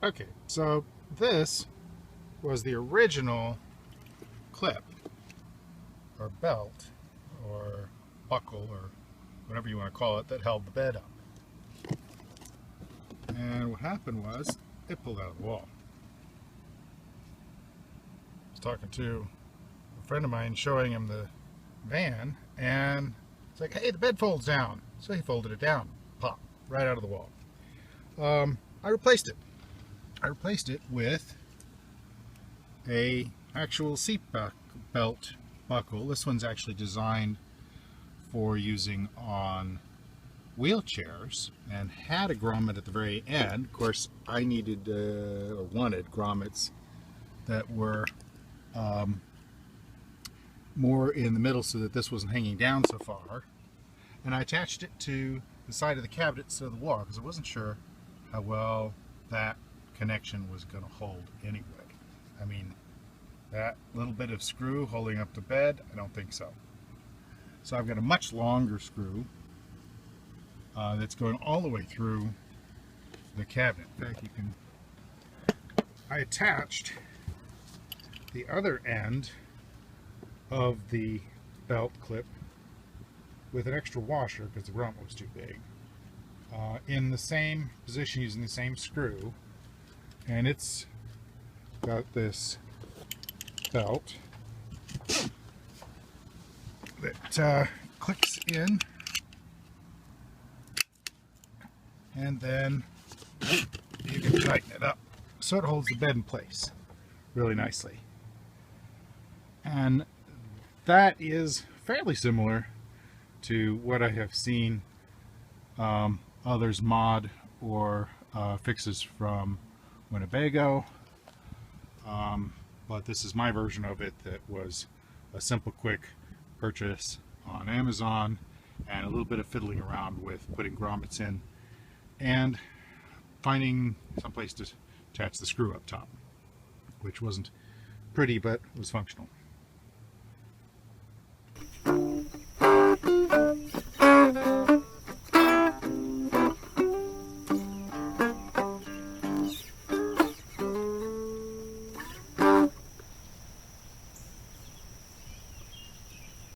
Okay, so this was the original clip or belt or buckle or whatever you want to call it that held the bed up. And what happened was it pulled out of the wall. I was talking to a friend of mine showing him the van, and it's like, hey, the bed folds down. So he folded it down, pop, right out of the wall. I replaced it. I replaced it with a actual seat belt buckle. This one's actually designed for using on wheelchairs and had a grommet at the very end. Of course, I needed or wanted grommets that were more in the middle so that this wasn't hanging down so far. And I attached it to the side of the cabinet instead of the wall because I wasn't sure how well that connection was going to hold anyway. I mean, that little bit of screw holding up the bed, I don't think so. So I've got a much longer screw that's going all the way through the cabinet. In fact, I attached the other end of the belt clip with an extra washer because the grommet was too big, in the same position using the same screw, and it's got this belt that clicks in, and then you can tighten it up so it holds the bed in place really nicely. And that is fairly similar to what I have seen others mod or fixes from Winnebago, but this is my version of it that was a simple quick purchase on Amazon and a little bit of fiddling around with putting grommets in and finding some place to attach the screw up top, which wasn't pretty but was functional.